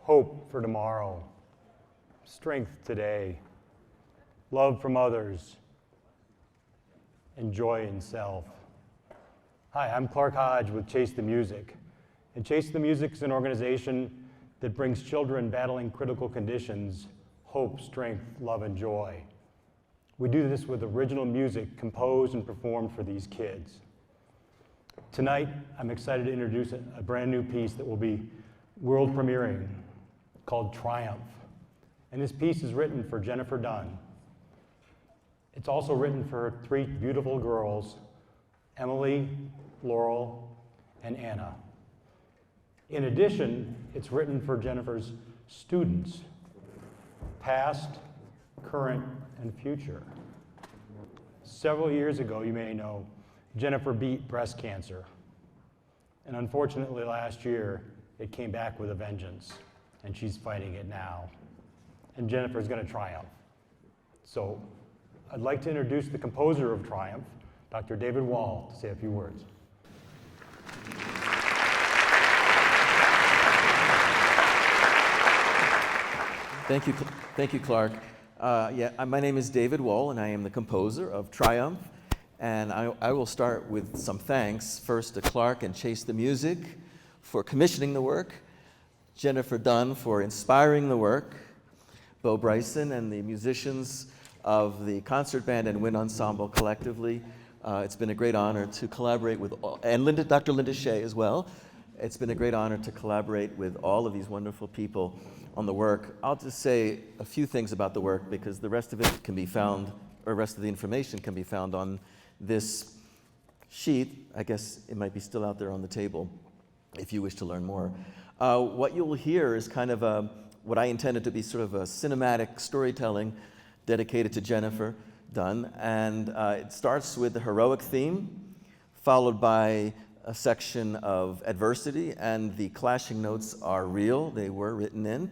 hope for tomorrow, strength today, love from others, and joy in self. Hi, I'm Clark Hodge with Chase the Music. And Chase the Music is an organization that brings children battling critical conditions hope, strength, love, and joy. We do this with original music composed and performed for these kids. Tonight, I'm excited to introduce a brand new piece that will be world premiering called Triumph. And this piece is written for Jennifer Dunn. It's also written for her three beautiful girls, Emily, Laurel, and Anna. In addition, it's written for Jennifer's students, past, current, and future. Several years ago, you may know, Jennifer beat breast cancer. And unfortunately, last year, it came back with a vengeance, and she's fighting it now. And Jennifer's gonna triumph. So I'd like to introduce the composer of Triumph, Dr. David Wohl, to say a few words. Thank you, Clark. My name is David Wohl, and I am the composer of Triumph. And I will start with some thanks, first to Clark and Chase the Music for commissioning the work, Jennifer Dunn for inspiring the work, Bo Bryson and the musicians of the concert band and wind ensemble collectively. It's been a great honor to collaborate with and Dr. Linda Shea as well. It's been a great honor to collaborate with all of these wonderful people on the work. I'll just say a few things about the work because the rest of it can be found, or the rest of the information can be found on this sheet. I guess it might be still out there on the table if you wish to learn more. What you'll hear is kind of what I intended to be sort of a cinematic storytelling dedicated to Jennifer Dunn. And it starts with the heroic theme, followed by a section of adversity, and the clashing notes are real. They were written in.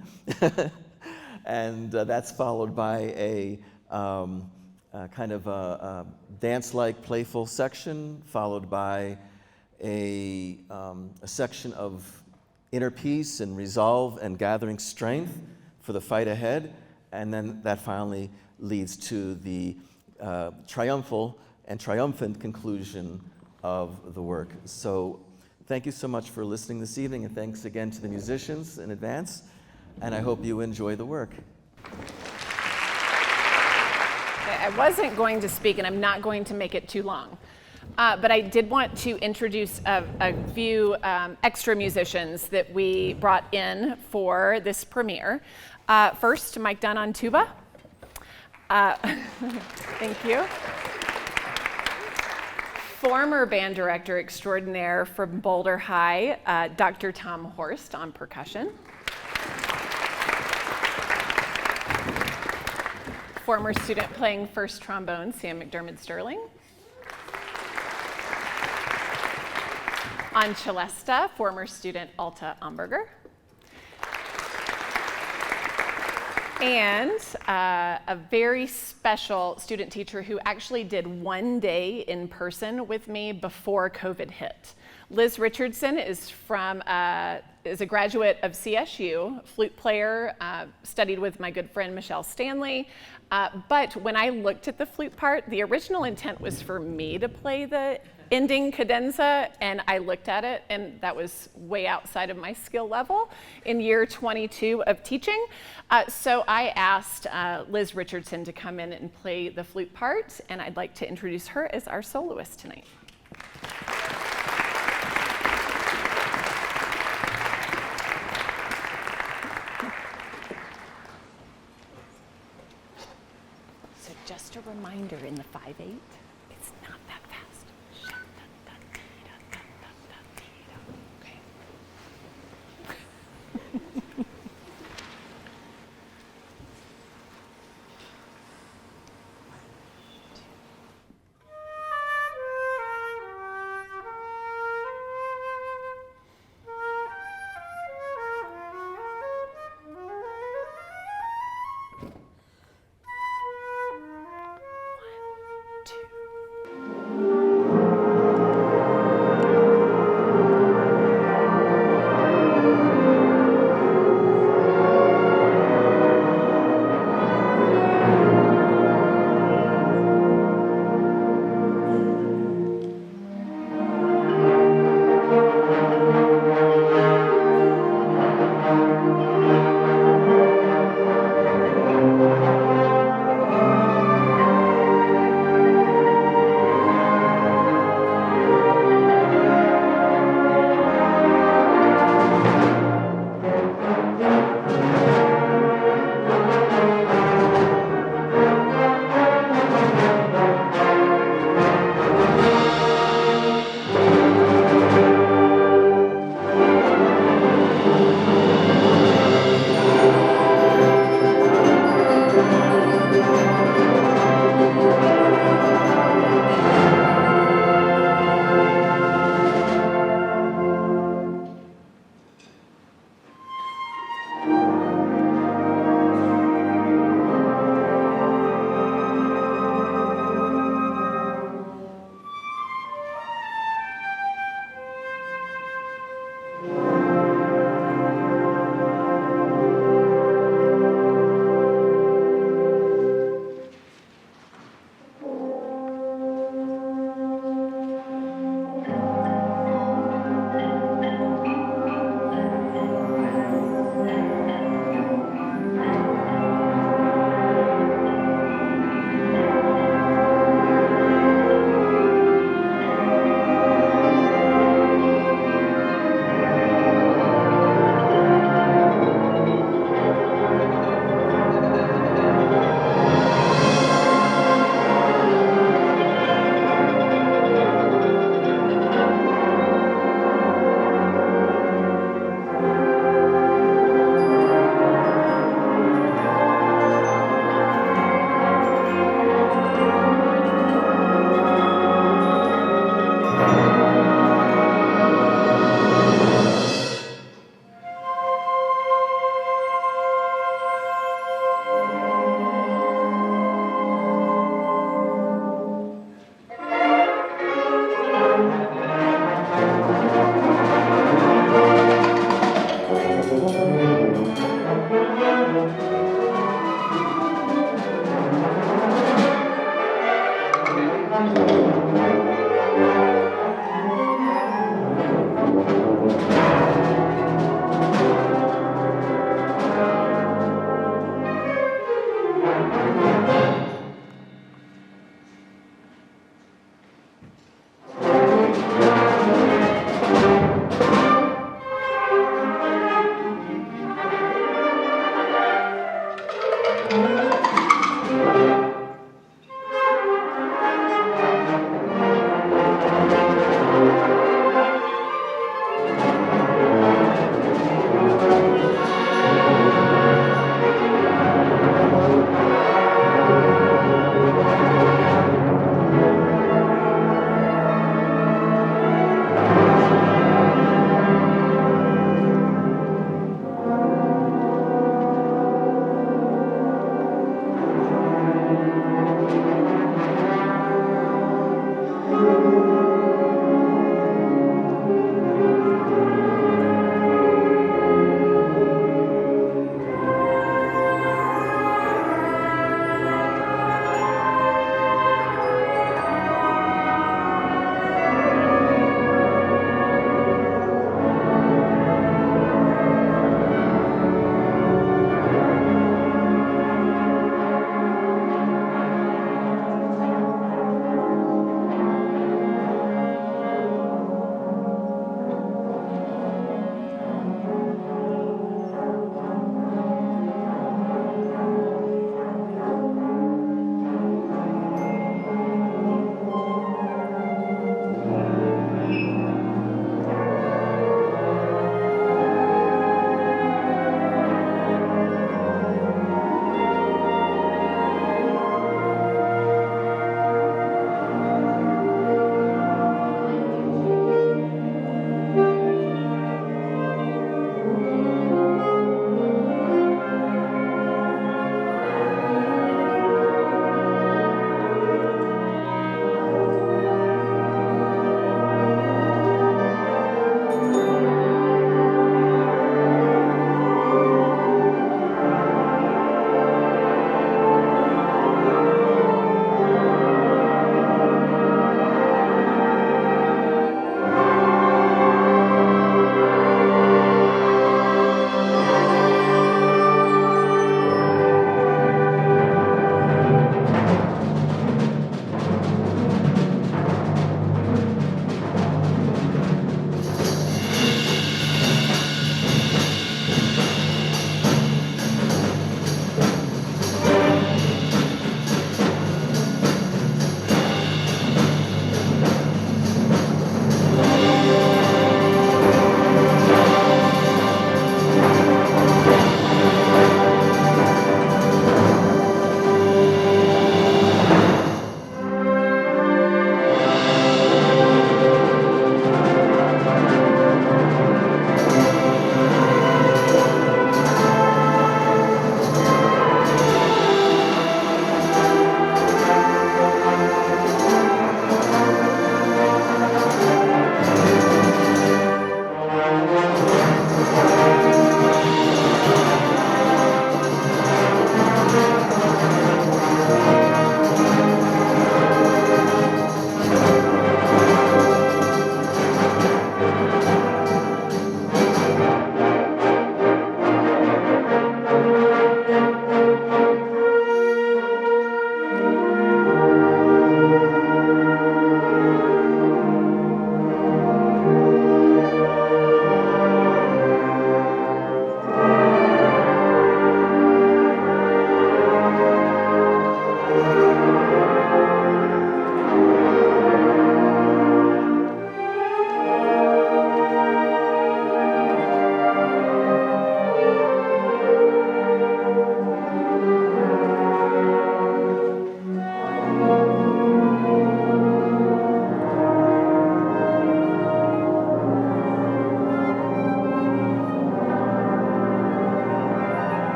And that's followed by a kind of a dance-like playful section, followed by a section of inner peace and resolve and gathering strength for the fight ahead. And then that finally leads to the triumphal and triumphant conclusion of the work. So thank you so much for listening this evening, and thanks again to the musicians in advance, and I hope you enjoy the work. I wasn't going to speak, and I'm not going to make it too long. But I did want to introduce a few extra musicians that we brought in for this premiere. First, Mike Dunn on tuba. Thank you. Former band director extraordinaire from Boulder High, Dr. Tom Horst on percussion. Former student playing first trombone, Sam McDermott Sterling. On celesta, former student Alta Amberger. And a very special student teacher who actually did one day in person with me before COVID hit. Liz Richardson is a graduate of CSU, flute player, studied with my good friend Michelle Stanley. But when I looked at the flute part, the original intent was for me to play the ending cadenza, and I looked at it, and that was way outside of my skill level in year 22 of teaching. So I asked Liz Richardson to come in and play the flute part, and I'd like to introduce her as our soloist tonight. So just a reminder in the 5/8.